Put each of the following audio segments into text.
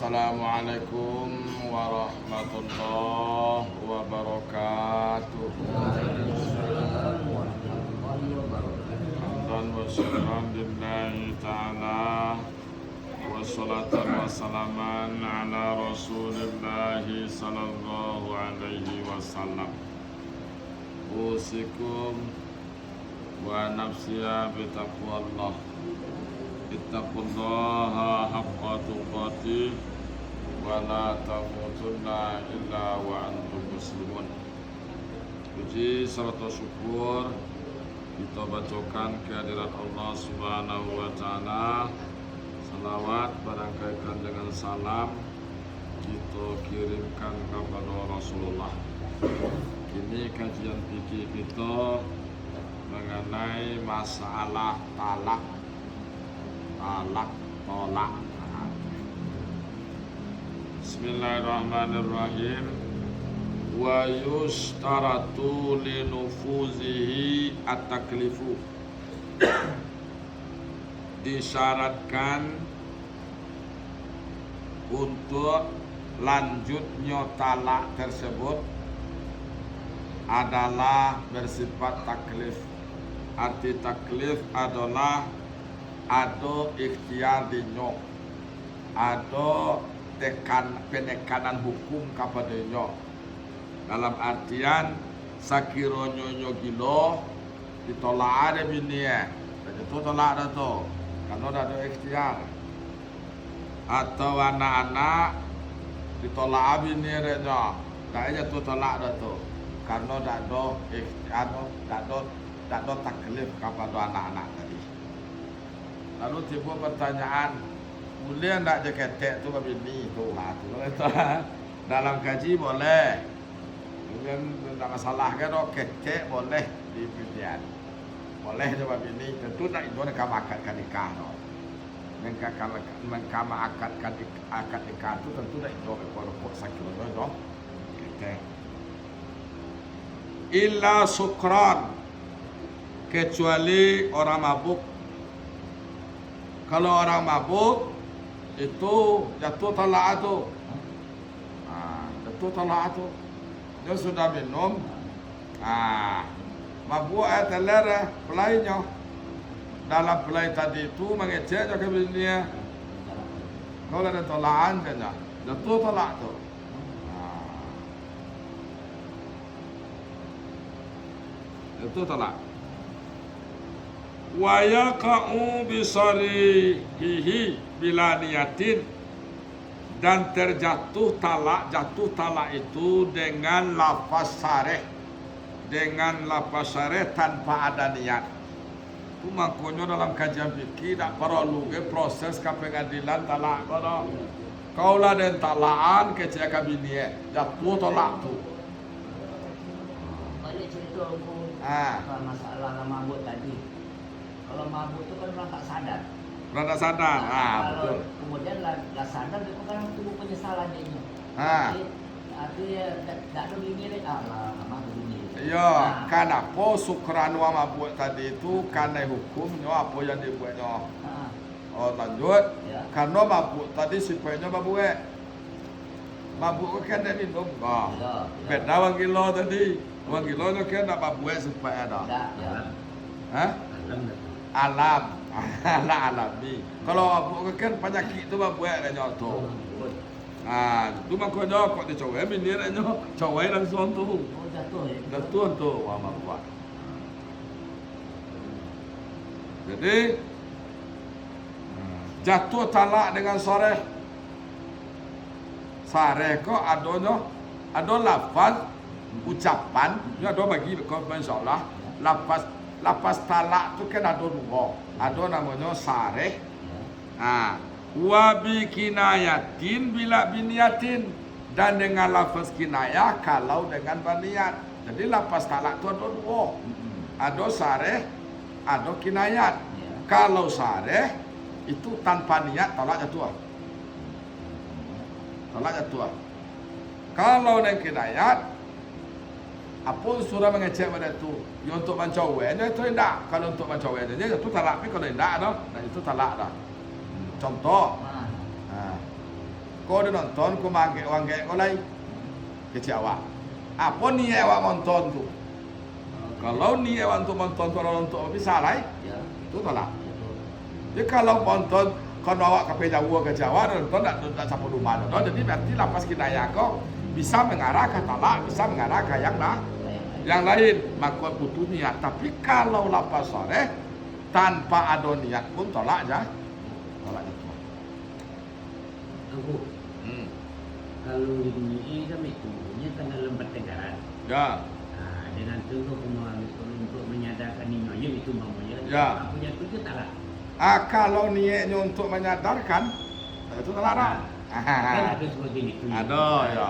Assalamualaikum warahmatullahi wabarakatuh. Hamdan wa syukran lillahi ta'ala, wassalatan wassalaman ala rasulillahi sallallahu alaihi wasallam. Usikum wa nafsiya bitaqwallah. Ittaqullaha haqqa tuqatih wa la tamutunna illa wa antum muslimun. Puji serta syukur kita bacakan kehadirat Allah Subhanahu wa taala. Salawat barangkaikan dengan salam kita kirimkan kepada Rasulullah. Kini kajian fikih kita mengenai masalah talak, tolak. Bismillahirrahmanirrahim. Wa yustaratu li nufuzihi at-taklifu. Disyaratkan untuk lanjutnya talak tersebut adalah bersifat taklif. Arti taklif adalah ada ikhtiar dinyo, ada penekanan hukum kepada nyo. Dalam artian sakironyo nyo gilo ditolak ada bini itu tolak ada tu karena ada ikhtiar. Atau anak-anak ditolak bini nyo, dah aja tu tolak ada tu karena ada ikhtiar, ada taklif kepada anak-anak tadi. Lalu timbul pertanyaan, boleh tak je ketek tu bini tu lah tu. Dalam kaji boleh. Kemudian tak masalah kan, ketek boleh di pilihan. Boleh je bini, tentu tak itu nak akadkan nikah tu. Mengkama akadkan akad nikah tu tentu tak itu pokok sakit tu. Ketek. Illa sukran, kecuali orang mabuk. Kalau orang mabuk itu jatuh talak tu. Jatuh talak tu. Dia sudah minum. Mabuk teler pelainya. Dalam pelai tadi itu mengecek ke bininya. Kalau ada tolakan kena jatuh talak tu. Jatuh talak. Wa yaqa'u bisarihihi bila niyatin, dan terjatuh talak itu dengan lafaz sareh tanpa ada niat. Itu makanya dalam kajian fikih tak perlu proses ke pengadilan talak kono. Kaulah den talakan keceka bini jatuh talak tu. Balik cerita aku masalah mabuk tadi. Kalau mabuk itu kan orang tak sadar. Orang tak sadar. Betul. Kemudian lah sadar itu kan tubuh penyesalan dia. Artinya tak ada bini ni. Mabuk bini. Ya, kenapa sukran wa mabuk tadi itu karena hukumnya apa yang dibuatnya. Oh lanjut. Ya. Karena mabuk tadi sifatnya mabuk. Mabuk kan dia minum. Ya. Beda wang kilo tadi. Wang kilo tu kan nak mabuk supaya ada. Ya. Alam alami. Kalau mabuk kan penyakit tu mabuk kan nyoto. Tu makanya kok dicowek bini dia cowek langsung tu. Jatuh tu wa mabuk. Jadi jatuh talak dengan sareh. Sareh kok ada lafaz ucapan, ni ada bagi kau insyaallah. Lafaz talak tu kan ada dua. Ada namanya sareh. Wa bi kinayatin bila biniyatin, dan dengan lafaz kinayah kalau dengan berniat. Jadi lafaz talak tu ada dua. Ada sareh, ada kinayat. Kalau sareh itu tanpa niat talak jatuh. Talak jatuh. Kalau dengan kinayat, apa surah mengecek pada itu? Yang untuk mencoweknya itu tidak. Kalau untuk mencoweknya itu talak. Tapi kalau tidak, itu talak dah. Contoh, kau udah nonton, kau mangke wangke kau lain kecil awak. Apa nih awak nonton tu? Kalau nih awak untuk nonton kalau untuk bisa lain, Ya. itu tolak. Betul. Jadi kalau nonton kalau awak ke Jawa ke Jawa nonton tak sampai rumah nonton, jadi berarti lapas kinayah kau bisa mengarah ke talak, bisa mengarah ke yang lain, maka butuh niat. Tapi kalau lapas sore tanpa ada niat pun tolak aja, tolak itu. Aku kalau ini kami tubuhnya tengah lembat tenggaran. Ya, Dengan itu untuk menyadarkan nyonya itu maunya. Ya. Aku jatuh itu tak lah. kalau niatnya untuk menyadarkan, itu tolak dah. Kan ada seperti itu. Ada ya,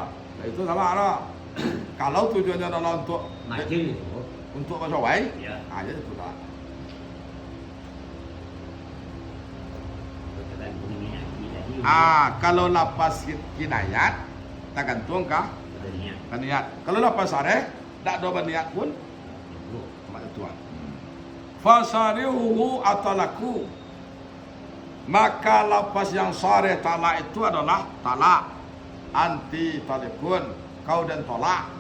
itu tolak dah. Kalau tujuannya adalah untuk Macam itu. mencowai, Ya. aja itu tolak. Perkataan bunyinya tidak di. Kalau lapas kinayat, tak gantung kah? Adanya. Niat. Kalau lapas sare, tak ada berniat pun, Itu. tolak Tuhan. Fasarihu atalaku. Maka lapas yang sare talak itu adalah talak anti talikun. Kau dan tolak.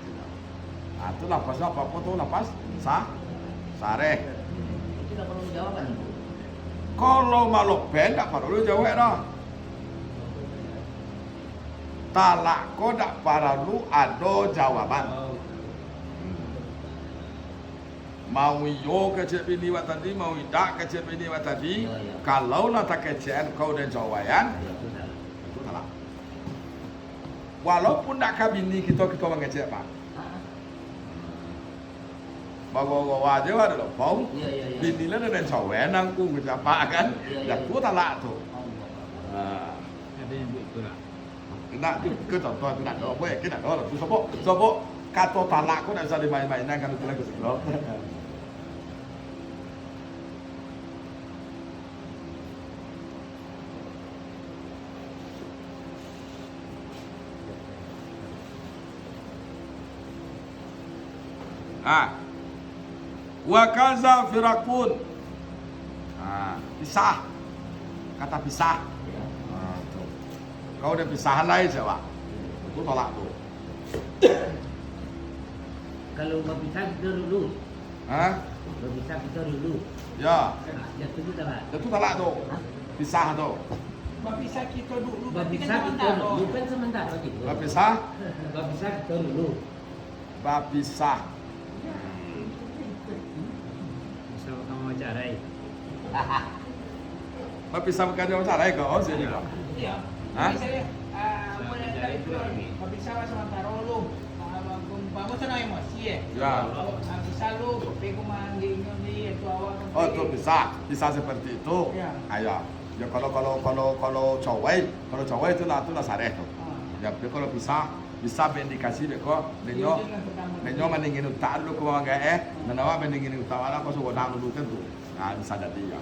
Itu lapas apa tu lapas sare. Itu tak perlu jawaban ibu. Kalau malu pen tak perlu jawab dah. Talak ko tak perlu ada jawaban. Mau yo kecil bini wat tadi, mau tidak kecil bini wat tadi. Ya, ya. Kalau lah tak kecil kau dan jawaban, Itu tak. itu talak. Walaupun tak kabini kita mengecek pak. Bawa aja ada loh, pau. Iya, iya, iya. Bini lah dan jawaban aku apa kan? Iya, Ya iya. ku talak tu. Oh, Ada yang begitu lah. Nak tu ke contoh tu nak ada boleh kita ada tu sopo kata talak ku tak bisa dimain-mainan kan itu lagi sebelum. Wa kaza firakun. Pisah. Kata pisah. ya. Tu. Kau udah pisahan lain siapa? Itu tolak tu. Kalau berpisah kita dulu. Hah? Berpisah kita dulu. Ya, Jatuh itu tak lah. itu tolak tu. Pisah tu. Berpisah kita dulu, tapi Berpisah kan kita sementara. dulu. Bukan sementara gitu. Berpisah, Berpisah kita dulu. berpisah. Bisa kamu carai. Berpisah bukan dia macam lain kau sini kau. Iya. Hah? Misalnya, boleh Dari itu tahu lagi. berpisah sementara lu. Bangun sana emosi ya. Ya. Bisa lu, tapi aku manggilnya dia itu awal. Oh tu pisah seperti itu. Ya. Ayah. Ya kalau cowai itu lah sareh tu. Ya, tapi kalau bisa berdikasi beko, nenyo meningin utak dulu kau enggak menawa meningin utak mana kau suruh dang dulu kan tu. Nah bisa jadi ya.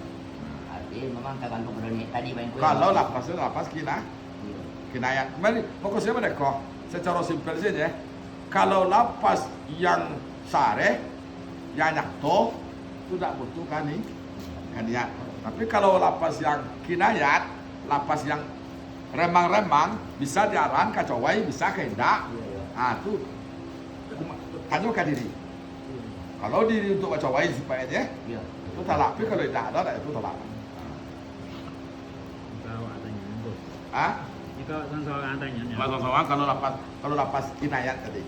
Artinya memang tergantung pada niat tadi main kue. Kalau lapas kinayat. Kembali fokusnya mereka secara simpel saja. Kalau lapas yang sare, yang nyakto, itu tak butuh kan niat. Tapi kalau lapas yang kinayat, lapas yang remang-remang, bisa diarahkan ke cowai, bisa ke hendak. Itu tanya ke diri. Kalau diri untuk cowai supaya dia, Iya. itu talak. Tapi kalau tidak ada, itu talak. Kau tanya itu. Ah? Itu soal tanya. Soal kalau lapas kinayat tadi.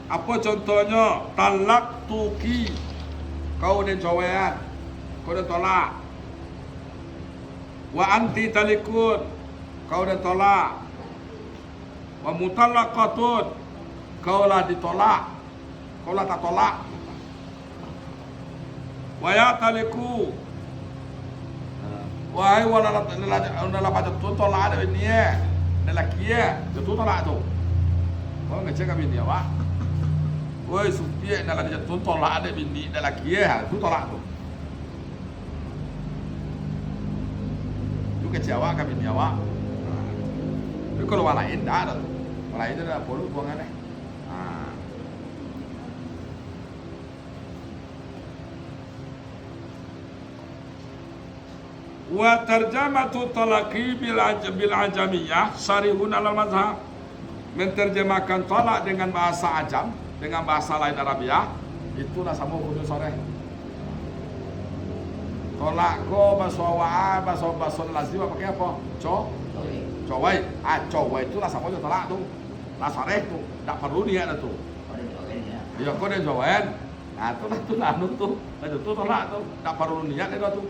Apa contohnya? Talak tuki. Kau dan cawean. Kau dan tolak. Wa anti talikun. Kau dan tolak. Wa mutallaqatun. Kau lah ditolak. Kau lah tak tolak. Wa ya taliku. Wahai wala pada tu tolak ada ini ya. Lelaki ya. Tu tolak tu. Kau ngecek kami dia, Pak. Woi, supaya nak ada jatuh tolak ada bini dah laki ya, tu tolak tu. Tu kecewa kami bini awak. Tapi kalau orang lain dah ada tu. Orang lain dah perlu buangan eh. Wa tarjamatu talaqi bil ajamiyah sarihun al mazhab. Menterjemahkan talak dengan bahasa ajam, dengan bahasa lain Arabiah, itulah sama hukum sore. Tolak ko bahasa wa bahasa lazim pakai apa? Cowai. Cowai itulah sama je tolak tu. Lah sore tu, tak perlu niat tu. Ya kau dia jawain. Itulah tu. Itu tolak tu, tak perlu niat dia tu.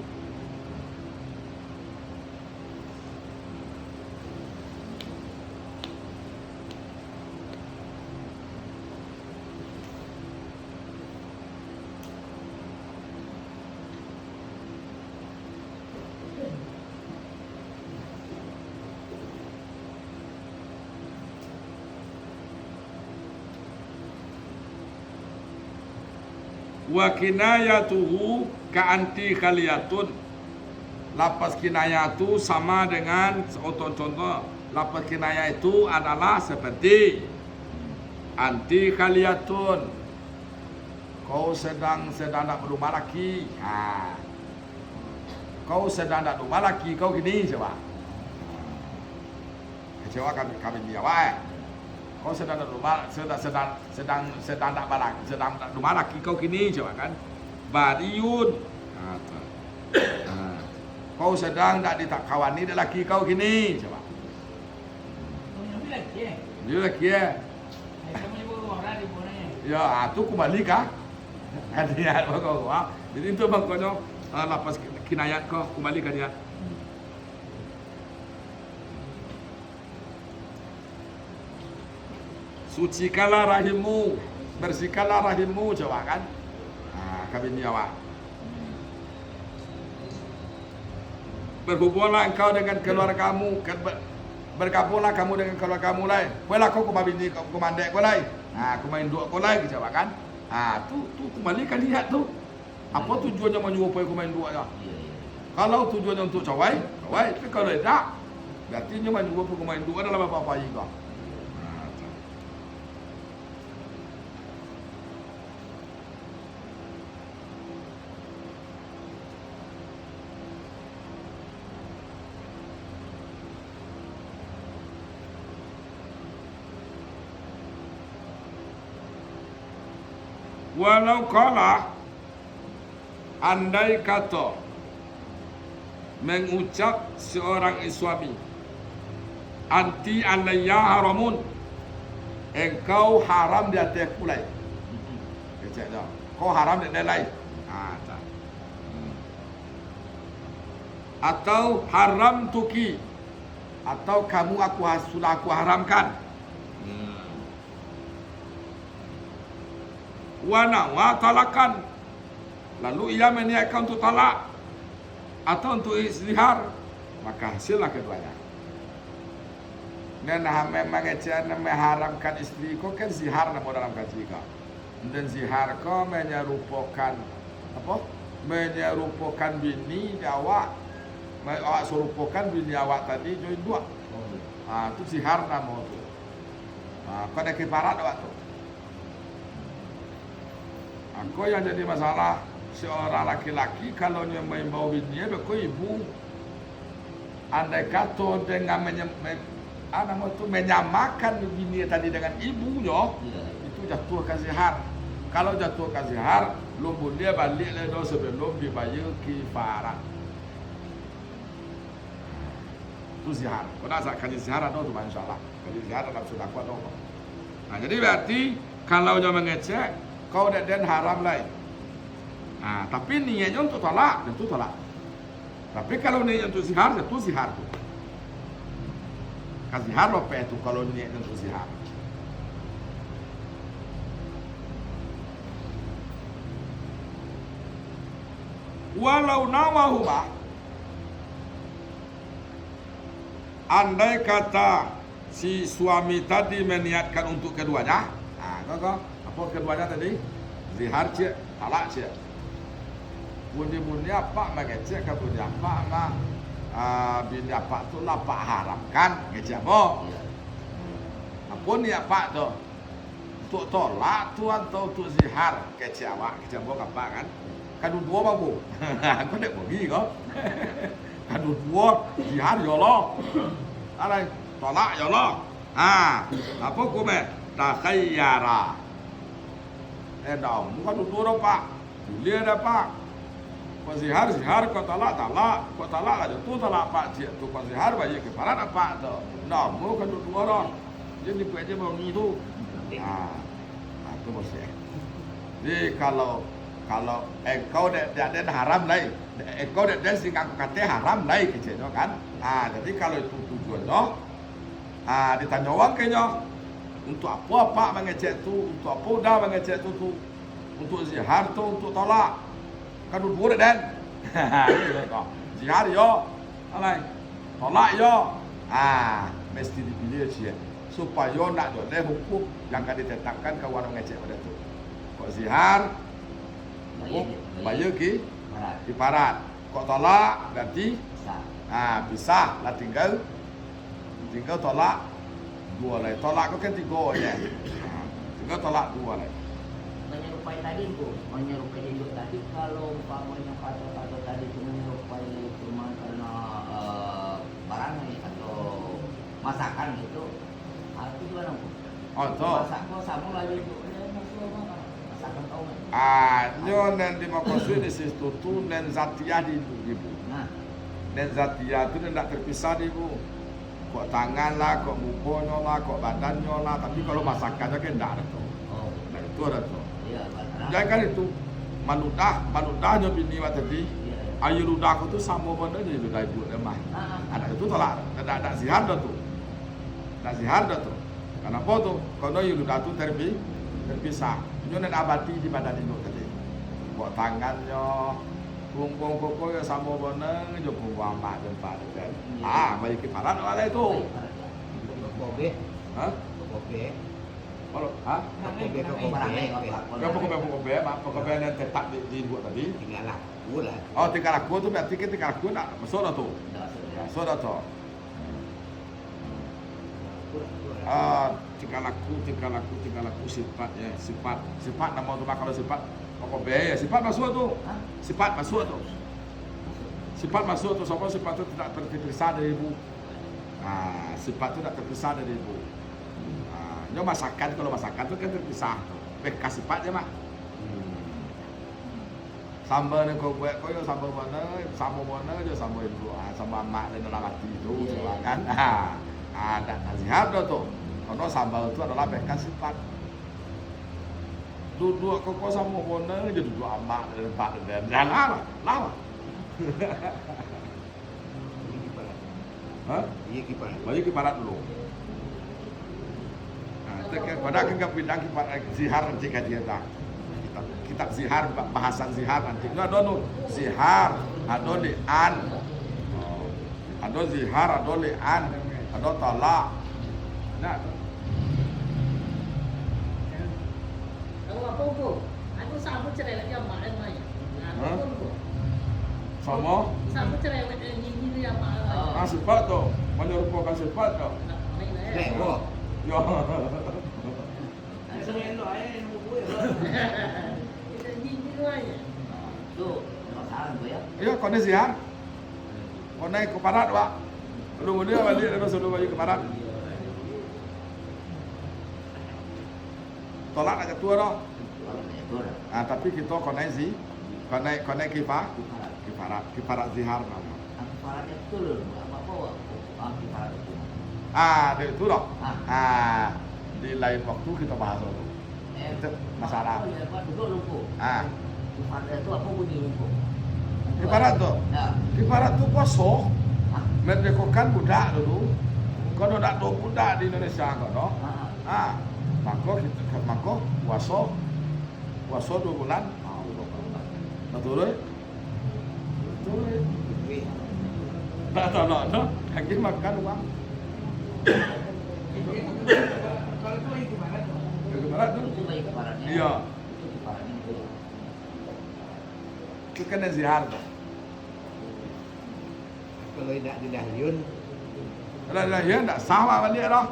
Wa kinayatuhu ka anti khaliyatun. Lafaz kinayah itu sama dengan contoh. Lafaz kinayah itu adalah seperti anti khaliyatun. Kau sedang nak berumah laki. Kau sedang nak berumah laki, kau gini coba. Kecewa kami dia kau sedang nak rumah rumah laki kau kini coba kan bariun kau sedang tak ditakawani dah laki kau kini coba dia laki ya tu kembali kah kan dia kau jadi itu makanya lapas kinayat kau kembali kan dia. Sucikanlah rahimmu, bersihkanlah rahimmu, coba kan? Kami ni awak. Berhubunglah engkau dengan keluargamu, bergabunglah kamu dengan keluargamu lain. Boleh kau bini kau mandek kau lain. Kau main dua kau lain, coba kan? Tu kembali kan lihat tu. Apa tujuannya menyuruh kau main dua nya? Kalau tujuannya untuk cawai. Tapi kalau tidak, berarti dia menyuruh kau main dua dalam apa-apa juga. Walau kala andai kata mengucap seorang suami anti alayya haramun, engkau haram di atas kulai. Kecek dah. Kau haram di lain. Atau haram tuki, atau kamu sudah aku haramkan. Wa talakan, lalu ia meniatkan untuk talak atau untuk izhar, maka hasillah keduanya. Dan memang ejaan mengharamkan istri ko kan zihar nama dalam kaji ka. Dan zihar ko menyerupakan apa? Menyerupakan bini awak, awak serupakan bini awak tadi join dua. Itu zihar nama tu. Kau ada kiparat awak tu. Aku yang jadi masalah seorang laki-laki kalau dia membawa bininya beku ibu. Andai kata dengan menyamakan bini tadi dengan ibunya, itu jatuh ke zihar. Kalau jatuh ke zihar, lumbun dia balik ledo sebelum dibayar kifarat. Itu zihar. Kau nak kaji zihar atau tu insyaAllah. Kaji zihar dalam sudah kuat atau. Jadi berarti kalau dia mengecek kau dan haram lain. Tapi niatnya untuk tolak, tentu tolak. Tapi kalau niatnya untuk zihar, itu zihar tu. Zihar apa itu kalau niatnya untuk zihar? Walau nawahuma, andai kata si suami tadi meniatkan untuk keduanya, apa keduanya tadi? Zihar cik, talak cik. Bunyi-bunyi apa mengecek ke bunyi apa bini apa tu lah pak haramkan ngecek apa? Apa ni apa tu? untuk tolak tu atau untuk zihar kece awak kece bawa apa kan? Kadu dua bang bu, kau nak pergi kau? Kadu dua zihar yolo, alai tolak yolo. Apa kau me? Takhayyara. Dah, bukan dua dah pak, pilih dah pak. Kau zihar kau talak, kau talak aja tu talak pak cik tu kau zihar bagi keparat apa tu? Dah, bukan dua dah. Jadi buat aja bang ni tu. Itu maksudnya. Jadi kalau engkau dia haram lain, engkau dia singkat kata haram lain kecil kan. Jadi kalau itu tujuannya, ditanya orang kayaknya untuk apa mengecek tu, untuk apa dah mengecek tu, untuk zihar tu, untuk tolak, kan dua dan zihar yo, alai, tolak yo, mesti dipilih sih. Supaya nak ada hukum yang akan ditetapkan kawan mengecek pada tu. Kau zihar, bayar kiparat. Kau tolak berarti pisah lah tinggal tolak dua lagi. Tolak kau kan tiga aja. Tinggal tolak dua lagi. Menyerupai tadi tu, menyerupai induk tadi kalau umpamanya kata-kata tadi itu menyerupai cuma karena barang atau masakan gitu. Itu gimana bu? Masak kau sama lagi tu. Masakan kau kan? Nyon dan dimaksud di situ tu dan zatiyah di ibu. Dan zatiyah tu tidak terpisah di ibu. Kok tangan lah, kok mukonya lah, kok badannya lah. Tapi kalau masakannya kan tidak ada tu. Nah itu ada tu. Jangan itu manudahnya bini waktu tadi. Ayu ludah tu sama mana je ludah ibu lemah. Anak itu tolak. Ada zihar dah tu. Nak zihar dah tu. Kenapa tu? Kalau you ludah tu terpisah. Nyo nak abadi di badan induk tadi. Buat tangannya, punggung koko yang sama benar, jo punggung amat dan pada kan. Bagi kiparat ada itu. Kobe. Kobe. Kalau kobe, kobe yang tetap dibuat tadi. Tinggal laku lah. Tinggal laku tu berarti kita tinggal laku nak masuk dah tu. Masuk dah tu. Tinggal laku sifat nama tu kalau sifat kobe ya sifat masuk tu. Sifat masuk tu sebab sifat tu tidak terpisah dari ibu. Sifat tu tidak terpisah dari ibu. Nyo masakan kalau masakan tu kan terpisah. Bekas sifat je mak. Sambal ni kau buat kau yo sambal mana je sambal ibu. Sambal mak dan dalam hati tu kan. Ada zihar dah tu. Karena sambal itu adalah bekas sifat. Duduk kau sama mana je duduk amak dan lama. Bagi kiparat dulu. Pada kita bidang kiparat zihar nanti kajian dah. Kitab zihar bahasan zihar nanti. Itu ada nu zihar, ada li'an. Ada zihar, ada li'an, ada talak. Nah. Apa bu? Aku sama cerewet yang main main. Sama? Sama cerewet yang ini yang main. Sifat tu, menyerupakan sifat tu. Tengok. Ya. Sering lo ayah yang buku ya. Kita ini aja. Tu, masakan tu ya. Ya, kau ni zihar. Kau naik ke parat pak. Belum dia balik dan suruh balik ke parat. Tolak nak ketua dah. Tapi kita kau naik kiparat zihar nama. Kiparat itu loh, apa? Kiparat itu. Dia itu dah. Di lain waktu kita bahas itu. Itu masalah. Duduk lumpuh. Kiparat itu apa bunyi lumpuh? Kiparat tu kosong. Merdekakan budak dulu. Kalau tak ada budak di Indonesia kau maka puasa 2 bulan. Betul? Tak. Lagi makan uang. Kalau itu lagi gimana tuh? Gimana tu? Itu baik kiparatnya. Iya. Itu kiparatnya itu. Itu kan zihar tu. Kalau tidak didahyun, Kalau dah ya tak sah balik dah.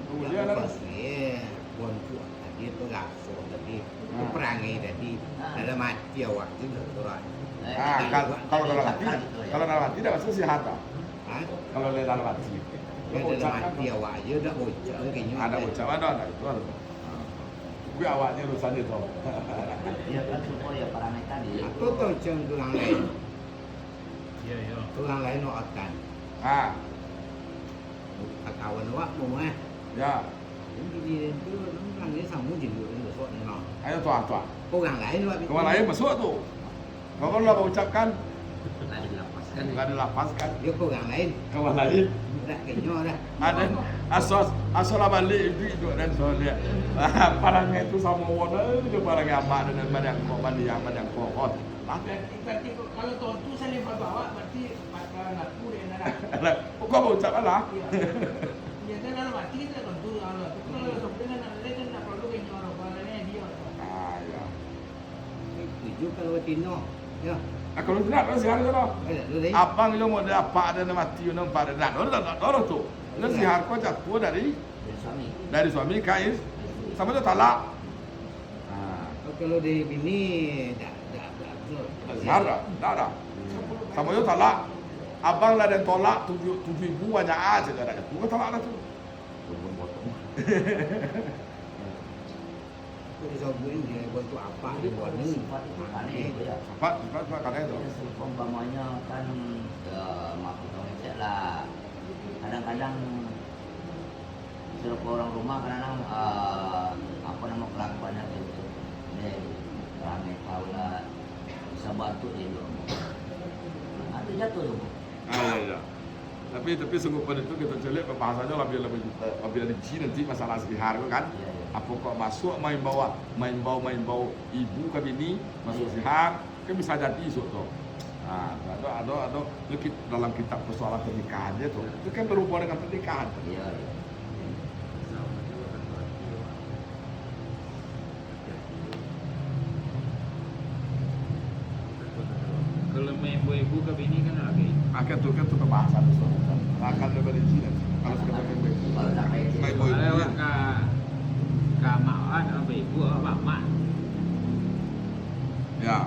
Kemudian dah. lepas ni bon kuat. itu langsung tadi Ah. perangai tadi Ah. dalam hati awak itu orang. Kalau dalam hati, kalau dalam hati tidak masuk sihat. Hah? Kalau dalam hati, Ya dalam hati awak aja udah bocor kayaknya. ada ucapan ada itu ada. Gue awaknya urusan itu. Iya kan supaya perangai tadi. Aku tahu ceng tulang lain, Iya, iya. tulang lain otan. Ah, Kawan awak mau ya, jadi itu orang ini sama juga itu soal nong. ayo tuah. Orang lain awak. Kawan lain masuk tuh. Kalau lah ucapkan, Lain dilepaskan. nggak dilepaskan. Dia orang lain. Kawan lain Udah kayaknya dah. ada asal balik itu dan soalnya parangnya itu sama warna itu parangnya apa dan banyak kokot. Berarti kalau tontu saya lempar bawa berarti pada ngaku dia nara. Kok mau ucapkan lah? Iya. Ya kan dalam hati kita tontu kalau itu kalau sebenarnya nanti kan tak perlu kayaknya orang orangnya dia. Ah ya. Itu kalau Tino. Ya. Kalau tidak ada sihar itu. Ada dulu deh. Abang itu mau dia apa ada mati itu nampak ada. Orang tu. Itu sihar kau jatuh dari suami kais sama tu talak. Kalau di bini dah. Sihar dah ada. Sama tu talak. Abang lah dan tolak 7.000 banyak aja dah. Bukan talak dah tu. Kalau disobuin dia buat tu apa dia buat ni. Sifat itu aneh itu ya. Apa kadang itu. Umpamanya kan maaf ngecek lah. Kadang-kadang kalau orang rumah kadang apa nama kelakuannya gitu. Dia ramai tahu lah bisa bantu dia dulu. Nanti jatuh dulu. Ya. Tapi sungguh pada itu kita celik bahasanya lebih ada ji nanti masalah sihar kan. Iya, iya. Apa kok masuk main bau ibu ke bini masuk sihar kan bisa jadi isu tuh. Nah, ada lekit dalam kitab persoalan pernikahan dia tuh. Itu kan berhubungan dengan pernikahan. Iya, iya. Kalau main ibu ke bini kan lagi. Akan tuh pembahasan itu. Akan lebih ada ji nanti. Kalau sudah main Kalau sampai main bau Kalau ibu. ka mak apa ibu apa mak. Ya.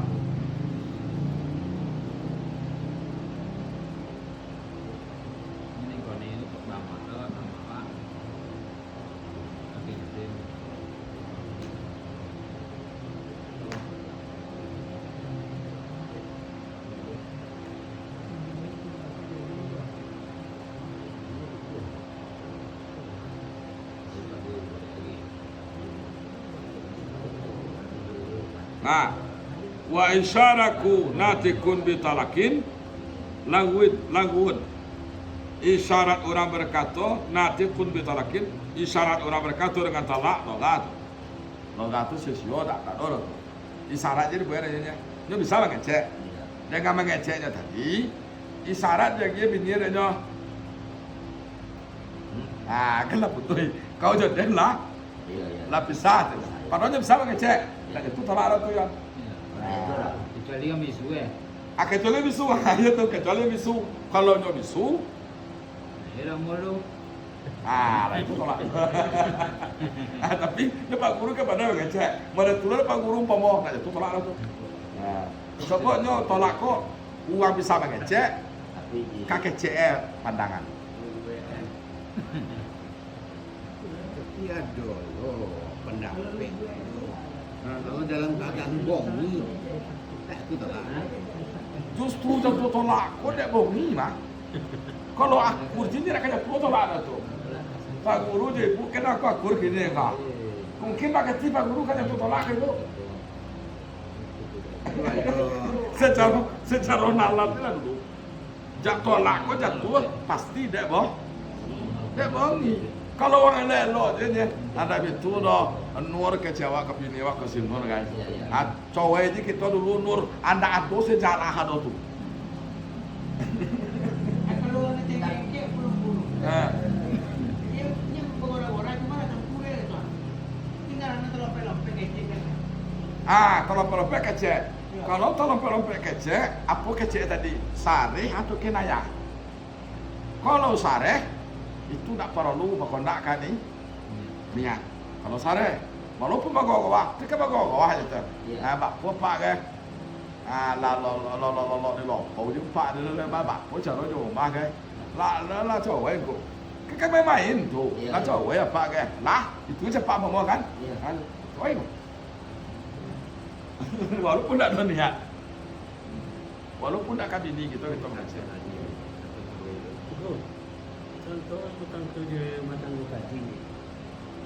Ini kau ni untuk mama atau mama. Tapi dia Nah, wa isyaraku natikun bitalakin langwud. Isyarat orang berkata natikun bitalakin, isyarat orang berkata dengan talak logat. Logat itu sesio tak ada. Isyarat jadi boleh aja. Dia bisa mengecek. Dengan mengeceknya tadi, isyarat yang dia binirnya. Ah, kan lah betul. Kau jadi lah, Iya, iya. lah pisah. Padahal dia bisa mengecek. Dan itu talak ada tu ya. Nah, itu lah. kecuali kami isu Kecuali bisu, ya tuh kecuali bisu. Kalau nyo bisu, Era mulu. lah itu tolak. Tapi dia Pak Guru kan pada ngecek. Mana turun Pak Guru umpama, nah itu tolak lah tuh. Nah, sebabnya tolak kok uang bisa mengecek, Tapi di kakek pandangan. Tapi ada loh pendapat. Kalau dalam keadaan bongi, tak itu tak. Justru jatuh tolak kok dia bohongi mah. Kalau akur jadi nak kaya tolak dah tuh. Pak Guru je bukan aku akur gini kah? Mungkin pakai tiba Guru kan jatuh tolak itu. Secara nalar lah dulu. Jatuh tolak kok jatuh pasti dia boh. Dia bohongi. Kalau orang elok je ni ada itu dah nur kecewa ke bini wak ke sinur guys. Cowok ini kita dulu nur anda ado sejarah ada tu. Kalau nanti kayak belum. Dia orang-orang cuma ada kue itu. Tinggal anak terlompat-lompat kayak Kalau pelompek kecek. Kalau pelompek kecek, apa kecek tadi? Sareh atau kenaya? Kalau sareh itu tak perlu berkondak kan ni. Niat. Kalau sareh, Walaupun bago-bago, tu kan bago-bago aja tu. Ya. Bak po pak ke. Lo ni lo. Kau je pak dia le bak po cara jo mah ke. La cowok ko. Kan main tu. Ya. La cowok apa ke. Lah, itu cepat semua kan. Ya. Cowok ko. Walaupun tak ada niat. Walaupun tak kabini kita macam. Contoh tukang kerja matang gaji ni.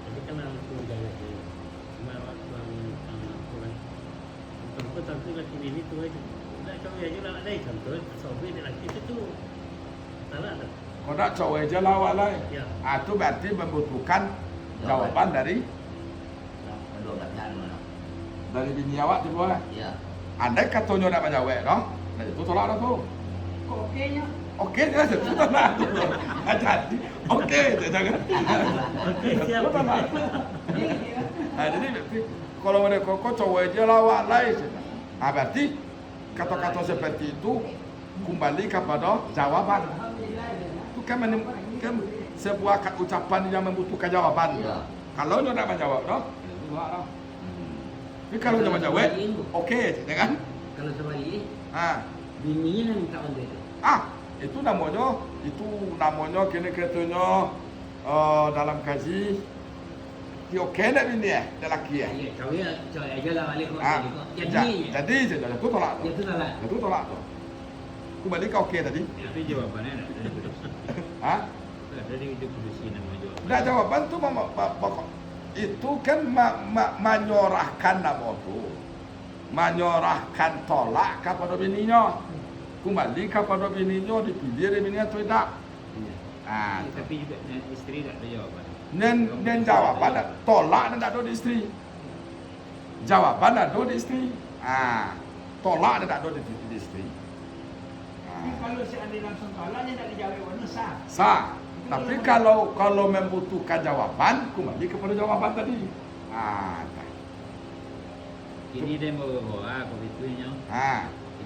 Jadi kan langsung jaga dia. Merawat bang apa kan. Contoh tapi laki bini tu aja. Dah kau aja lah ada contoh. Sobi dia laki itu salah tak? Kau nak cowok je lawan lah. Ya. Itu berarti membutuhkan jawaban dari Kedua belah pihak mana? dari bini awak tu boleh. Ya. Andai katanya nak menjawab, no? Nah itu tolak dah tu. Kok okeynya? Okey je, itu tolak. Jadi, okey je jangan. Okey, siap. Itu tolak. Ini ya. Jadi kalau mereka kau cowok je lawan lain. Berarti kata-kata seperti itu kembali kepada jawaban. Alhamdulillah. Itu kan sebuah ucapan yang membutuhkan jawaban. Ya. Kalau dia nak menjawab, no? Itu tolak dah. Tapi kalau dia menjawab, okey je, jangan. Kalau sebalik, Ah. bininya nak minta untuk itu. Itu namanya kena katanya dalam kaji dia okey nak bini dia lelaki Ya, kau ya, cakap aja lah balik kau. jadi je itu tolak tu. Itu salah. Itu tolak tu. Kembali kau okey tadi. Tapi jawapannya tak ada polisi. Ha? Tak ada di polisi nama jawapan. Dah jawapan tu itu kan menyorahkan nama tu. Menyorahkan tolak kepada bininya. Kembali kepada bininya dipilih dari bininya atau tidak. Tapi juga isteri tak ada jawapan. Dan jawapan tolak dan tak ada di isteri. Jawapan ada di isteri. Tolak dan tak ada di isteri. Tapi kalau seandainya langsung tolaknya tak dijawab mana sah. Sah. Tapi kalau membutuhkan jawaban, kembali kepada jawaban tadi. Ini dia mau bawa kau itunya.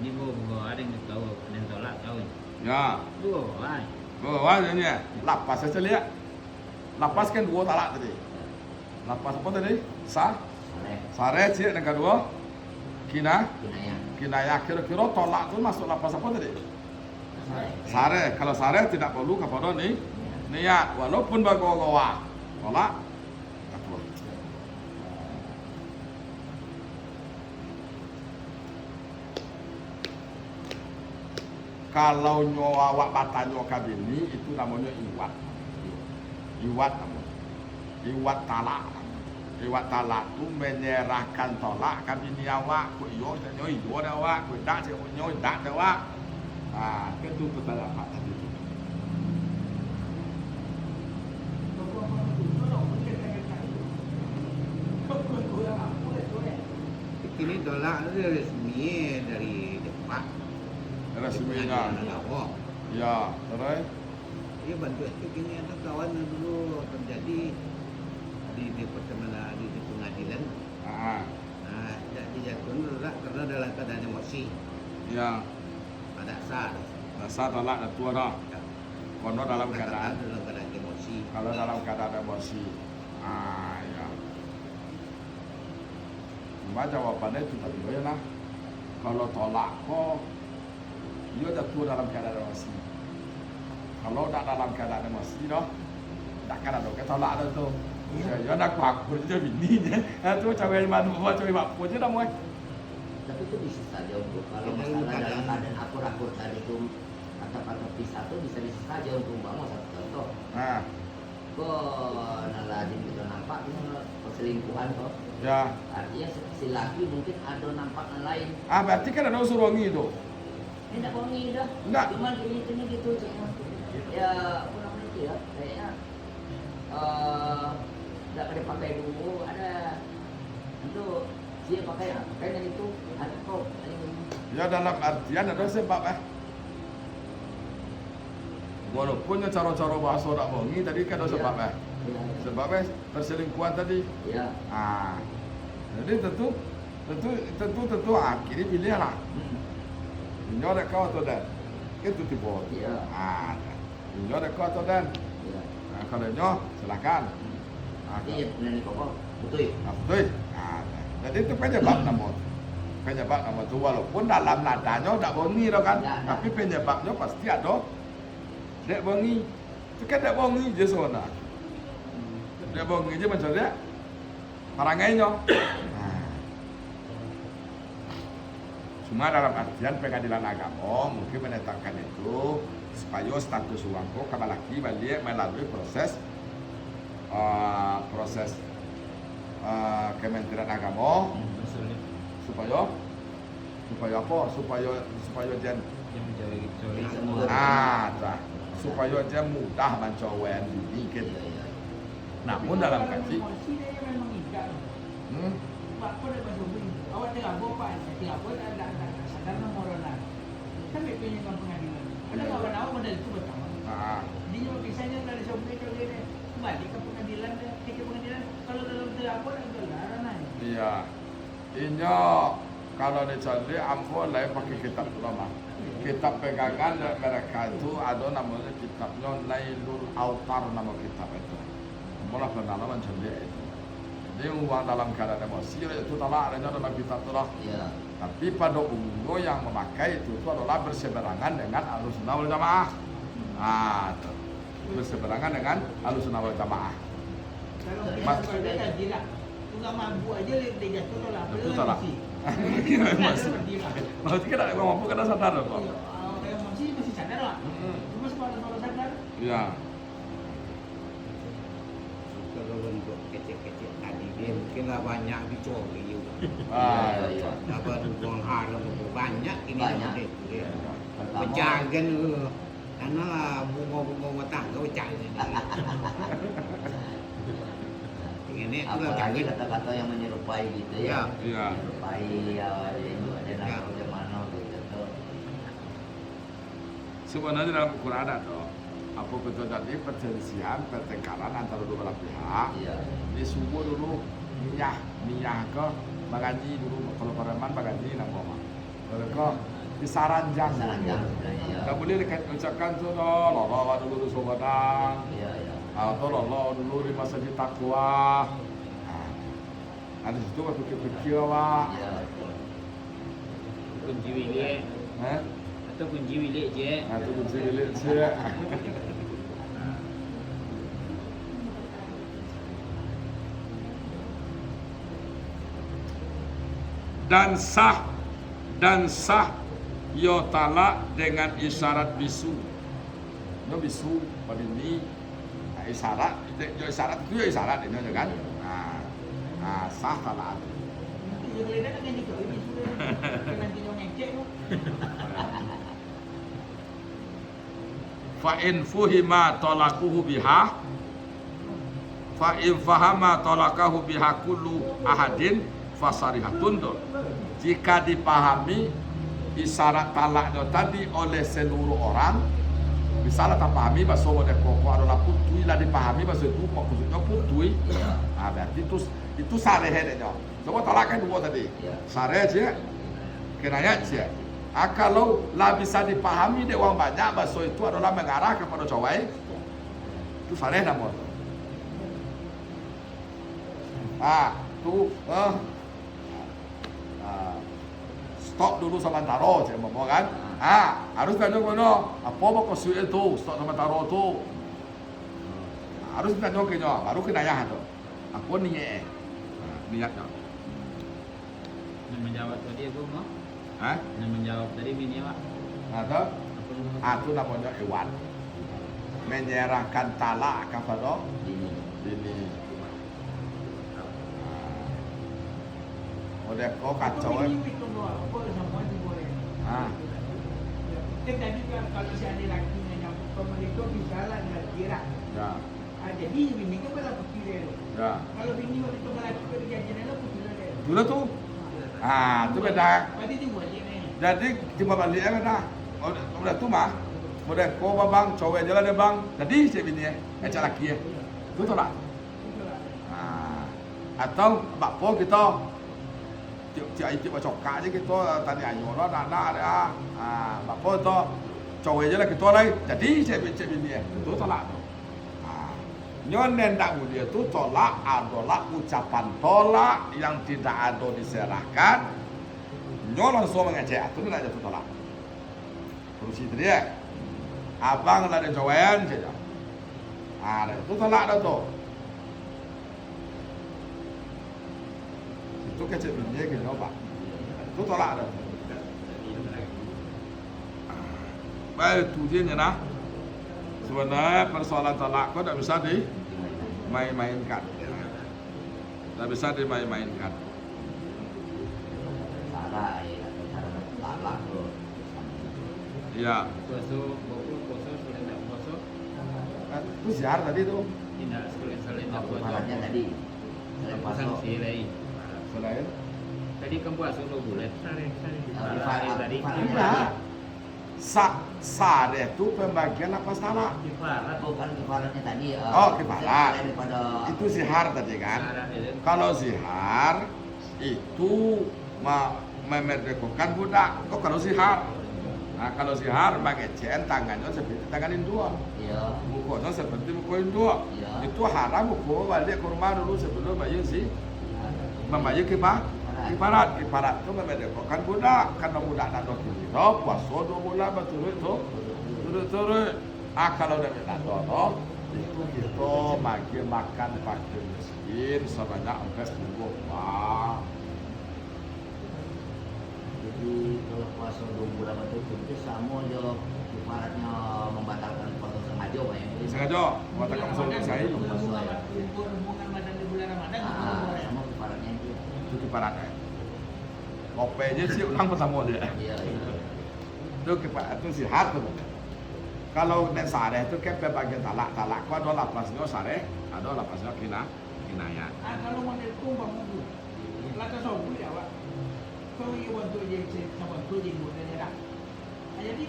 Ini mau bawa ada yang tahu, yang tolak tahu. Ya. Bawa. Wah, ini lapas saja lihat. Lapas kan dua talak tadi. Lapas apa tadi? Sah. Sare cik dan kedua. Kinayah. Kira-kira tolak tu masuk lapas apa tadi? Sare. Kalau sare tidak perlu kepada ni niat walaupun bagowa. Tolak. Kedua. Kalau nyawa awak batanya kabini itu namanya iwat. Iwat namanya. Iwat talak. Iwat talak tu menyerahkan tolak kabini awak. Ku iyo saya iyo dah awak. Ku dak saya iyo dak dah awak. Itu talak tadi tu. Ini tolak itu resmi dari Depak. Resminya. Ya, terus. Dia bantu itu kini ada kawan yang dulu terjadi di departemen di pengadilan. Nah, jadi jatuh tolak karena dalam keadaan emosi. Ya, Ada sah. rasa tolak dan tua dah. Kono dalam keadaan. dalam keadaan emosi. Kalau dalam keadaan emosi. Ya. Cuma jawabannya itu tadi ya lah. Kalau tolak kok, dia jatuh dalam keadaan emosi. Kalau tak dalam keadaan emosi dah, takkan ada ke tolak dah tu. Ya nak kuat kerja bini je. Tu cewek mana buat cewek mak je dah muai. Tapi itu bisa saja untuk kalau masalah dalam keadaan akur-akur tadi itu kata-kata pisah itu bisa saja untuk bangun satu contoh. Kok nalajin kita nampak ini perselingkuhan kok. Ya. Artinya si laki mungkin ada nampak yang lain. Berarti kan ada unsur wangi tu. Ini tak wangi dah. Enggak. Cuman ini gitu cuma. Ya apa namanya itu ya kayaknya tidak ada pakai dulu ada itu dia pakai kayaknya itu ada kok. Ya dalam artian ada sebab walaupun cara-cara bahasa tak wangi tadi kan ada sebab sebabnya perselingkuhan tadi. Ya. Jadi tentu kini pilih lah. Ini ada kau atau dan itu tiba. Ya. Ini ada kau atau dan. Ya. Kalau nyo silakan. Jadi nanti kok Betul. Betul. Jadi itu penyebab nama tu. Penyebab nama tu walaupun dalam nadanya tak bunyi dah kan. Ya, ya. Tapi penyebabnya pasti ada. Dek bunyi. Itu kan dek bunyi je sebenarnya. Dek bunyi je macam dia. Parangainya. Cuma dalam artian pengadilan agama mungkin menetapkan itu supaya status uangku kembali balik melalui proses Kementerian Agama supaya apa? Supaya jen supaya dia mudah mencawen dikit. Namun dalam kaji Emosi dia memang ikat. Sebab apa dia masuk bunyi? Awak tengah bawa tengah buat ada sadar nomorana. Kan punya dengan pengadilan. Ada kawan awak modal itu betul. Dia cuma kisahnya dari sebuah itu dia balik ke pengadilan ke pengadilan kalau dalam telapor ada larang. iya. Inya kalau dicari ampun lah pakai kitab lama. Kitab pegangan mereka itu ada namanya kitabnya Nailul Autar nama kitab itu. Mula pendalaman cari itu. Jadi uang dalam keadaan emosi itu talak adanya dalam kitab itu lah. Iya. Tapi pada umumnya yang memakai itu adalah berseberangan dengan Ahlussunnah wal Jamaah. Berseberangan dengan Ahlussunnah wal Jamaah. Kalau kita berbeda tidak. Tunggal mampu aja dia jatuh tolak. Itu talak. Maksudnya kita tak mampu kita sadar kok. Emosi masih sadar lah. Cuma kalau sadar. Iya. Kalau untuk kecil-kecil tadi dia mungkinlah banyak dicuri juga. Iya. Apa buang haram banyak ini Banyak. dia. Pecahan karena lah bunga-bunga tangga pecahan ini. Ini itu lah Apalagi jangan. kata-kata yang menyerupai gitu ya. Iya. Menyerupai ya ada nama mana gitu. Sebenarnya dalam Al-Quran ada apa betul tadi perselisihan pertengkaran antara dua belah pihak. Iya. Disubuh dulu minyak ke bagaji dulu kalau pareman bagaji nama mama. Mereka disaranjang. Saranjang. Iya. Tak boleh ucapkan tu loh dulu sobadang. Iya, iya. Atau loh dulu di masa di takwa. Ada situ aku pikir-pikir awak. Iya. Kunci bilik atau kunci bilik je. Itu kunci bilik je. Dan sah yo talak dengan isyarat bisu. No bisu pada ini isyarat itu ya isyarat ini kan. Sah talak. Dia boleh nak dengan juga ini sudah nanti yang ngecek tu. Fa in fuhima talaquhu biha fa in fahama talaqahu biha kullu ahadin fasarihatun. Jika dipahami isyarat talaknya tadi oleh seluruh orang, misalnya tak pahami bahasa wadah koko adalah putui lah dipahami bahasa itu maksudnya putui. Berarti itu sareh adanya. Coba talakkan dua tadi. Sareh aja, kenanya aja. Kalau lah bisa dipahami deh orang banyak bahasa itu adalah mengarah kepada cowai, itu sareh nama. Stop dulu sementara saya ngomong kan. Harus tanya kono apa maksud itu stop sementara tu. Harus tanya kono baru kena ya tu. Aku niat niatnya. Nak menjawab tadi aku mau. Hah? Nak menjawab tadi bini awak. Itu namanya hewan. Menyerahkan talak kepada bini. Udah kau kacau kan? Itu apa semua diboleh. Kan tadi kalau si ada laki yang pemerintah bisa lah nak kira. Ya. Jadi bini kan pada pikir dia. Ya. Kalau bini waktu itu laki kerja jenis tu pikir dia. Dulu tuh. Itu beda. Berarti dia buat dia ni. Jadi cuma balik beda. Udah tuh mah. Udah kau bang, cowok jalan deh bang. Jadi saya bini cak laki ya. Itu tuh lah. Atau bakpo kita tiap cokak aja gitu tadi ayo lo ada bakpo itu cowok aja lah kita lah. Jadi saya bini itu tuh lah. Nyonen tak mulia itu tolak adalah ucapan tolak yang tidak ada diserahkan. Nyo langsung mengecek itu nak jatuh tolak. Terus itu dia. Abang ada jawaban saja. Ada itu tolak dah tu. Itu kecek bini ke nyoba. Itu tolak dah. Baik tu dia nah. Sebenarnya persoalan talak kau tak bisa dimain-mainkan. Tak bisa dimain-mainkan. Salah ya, salah tu. Ya, Puasa, puasa, selain tak puasa, itu siar tadi tu. tidak selain tak puasa. Kafaratnya tadi. Selain puasa. Sanksi lain. Selain Tadi kan puasa 2 bulan. Sari. Kafarat Tadi tidak. Sare itu pembagian apa salah? Kifarat. bukan kafaratnya tadi. Oh, kifarat. Daripada Itu zihar tadi kan. Kalau zihar itu memerdekakan budak. Kok kalau zihar? Nah, kalau zihar pakai cen tangannya seperti tanganin dua. ya. Mukanya seperti mukain dua. Ya. Itu haram hukum balik ke rumah dulu sebelum bayar sih. Membayar kifarat itu memerdekakan budak. Karena budak nak 20 kilo, puasa 2 bulan betul itu. Turut. Kalau dah minta tolong, itu kita bagi makan fakir miskin sebanyak 40 orang. Jadi kalau puasa 2 bulan betul itu sama je kafaratnya membatalkan puasa sengaja Pak ya. Sengaja, mata kamu selalu saya. Hubungan badan di bulan Ramadan. Sama kafaratnya itu. Itu kifaratnya. Kopi aja sih ulang pertama dia. Iya. Itu kifarat itu sihat tu. Kalau nek sareh itu kan bagian talak kau ada lapasnya sareh, ada lapasnya kinayat. Kalau mau ditumpang itu, laka sobu ya Pak. Kau yang bantu dia sama tu dia buat dia dah. Jadi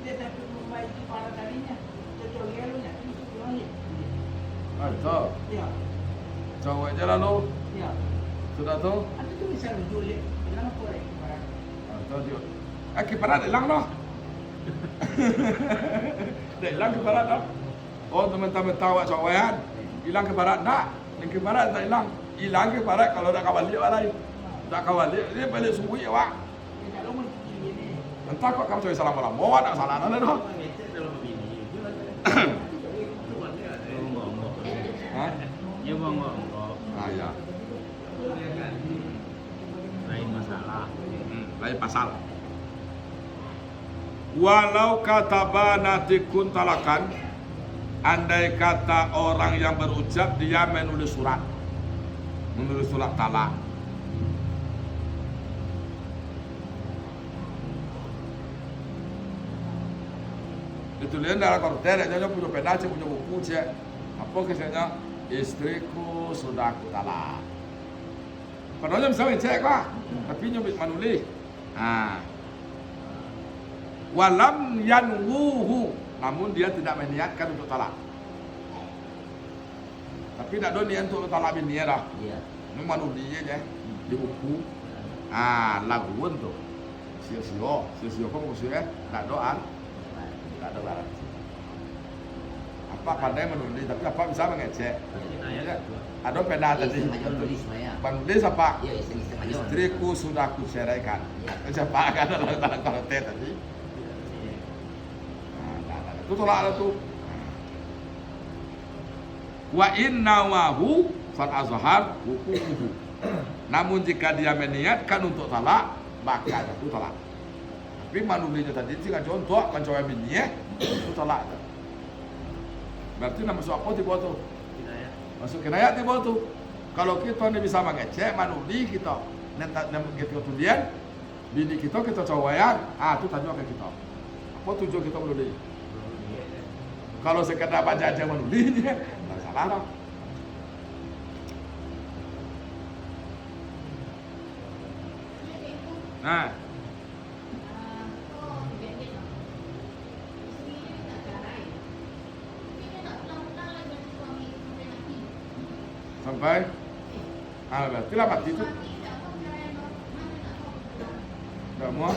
dia dapat membaiki para tadinya, cocok gelunya itu lagi. Itu, Ya, cowok aja lalu ya. sudah tu. Ada tu bisa menjual, bilang apa ya? Itu dia. Kifarat hilang dah. Dah hilang kifarat dah. Oh teman-teman tahu cowok kan? Hilang kifarat tak? Yang kifarat tak hilang. Hilang kifarat kalau dah kawal dia lain. Tak kawal dia balik subuh ya Pak. Kalau mau ini, Entah kok kamu cari salam malam. Mau tak salah nana dah. Hah? Ya bongok. Ah ya. Lain masalah. Lain pasal. Walau kata banatikun talakan, andai kata orang yang berucap dia menulis surat talak. Itu lihat dalam korter, dia punya pena, punya buku cek. Apa kisahnya? Istriku sudah aku talak. Padahal misalnya cek lah, tapi nyobit manulis. Walam yanwuhu, namun dia tidak meniatkan untuk talak. Tapi tidak ada niat untuk talak bini dah. Iya. Ini manulis aja di buku. Laguan tu. Sio kau maksudnya tak doan, tak ada barang. Apa pandai menulis, tapi apa bisa mengecek. Ya. Ada pena tadi. Sengaja nulis Maya. Menulis apa? Iya, sengaja. Istriku sudah aku ceraikan. Ya. Siapa kan dalam korte tadi? Itu tolak tu. Wa inna wahu fal azhar hukumuhu. Namun jika dia meniatkan untuk talak, maka itu talak. Tapi manulisnya tadi jika contoh mencoba bini itu talak. Berarti nama masuk apa di bawah tu? Masuk kinayat di bawah tu. Kalau kita ni bisa mengecek manulis kita, kita kemudian bini kita cawayan, itu tanya ke kita. Apa tujuan kita menulis? Kalau sekedar baca aja menulisnya, tak salah dah. Nah, sampai berarti lah mati itu. Tak mau.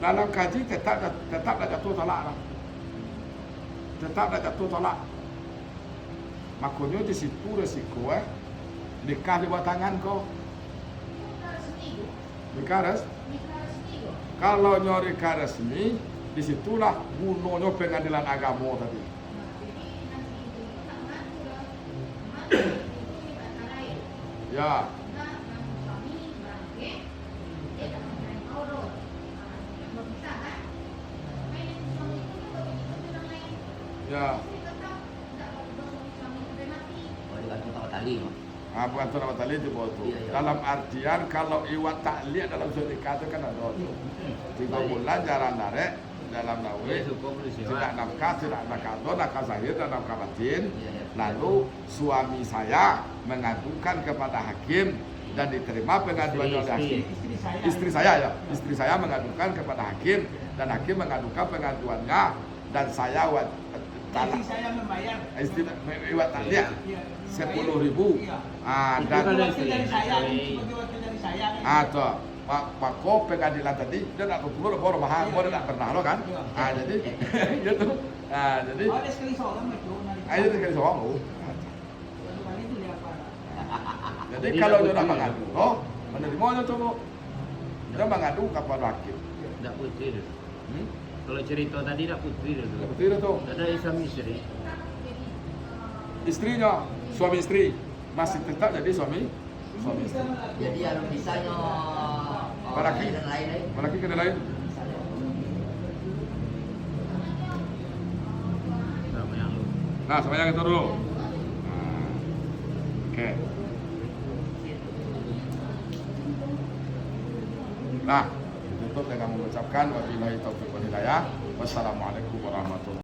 dalam kaji tetap dah jatuh talak lah. Tetap dah jatuh talak. Makanya di situ resiko nikah di bawah tangan kau. Nikah resmi. Kalau nyori nikah resmi, disitulah gunanya pengadilan agama tadi. Ya. Ya. Oh, digantung sama tali. Bukan tu nama tali itu tu. Iya, iya. Dalam artian kalau iwat takliat dalam surat nikah itu kan ada. 3 bulan jalan narik dalam nawi. Tidak nafkah, tidak nafkah zahir dan nafkah batin. Iya, iya. Lalu suami saya mengadukan kepada hakim dan diterima pengaduannya oleh hakim. Istri saya mengadukan kepada hakim dan hakim mengadukan pengaduannya dan saya Istri saya membayar. istri iwat takliat Iya. 10.000. Iya. Dan Sebagai wakil dari saya, sebagai wakil dari saya. atau maka pengadilan tadi dia nak berpuluh baru mahal, baru tak pernah lo kan? Jadi gitu. Jadi Oh, ada sekali seorang itu. ayo sekali seorang. Kali itu dia apa? Jadi kalau dia nak mengadu, menerimanya tu, dia mengadu kepada hakim. Tak putih tu. Kalau cerita tadi tak putih tu. Betul tu. Ada suami istri. Istrinya, suami istri masih tetap jadi suami istri. Jadi kalau misalnya Lelaki. lain-lain. Lelaki kena lain. Sama yang lu. Nah, sama yang itu dulu. Oke. Nah, tutup dengan mengucapkan wabillahi taufiq wal hidayah. Wassalamualaikum warahmatullahi wabarakatuh.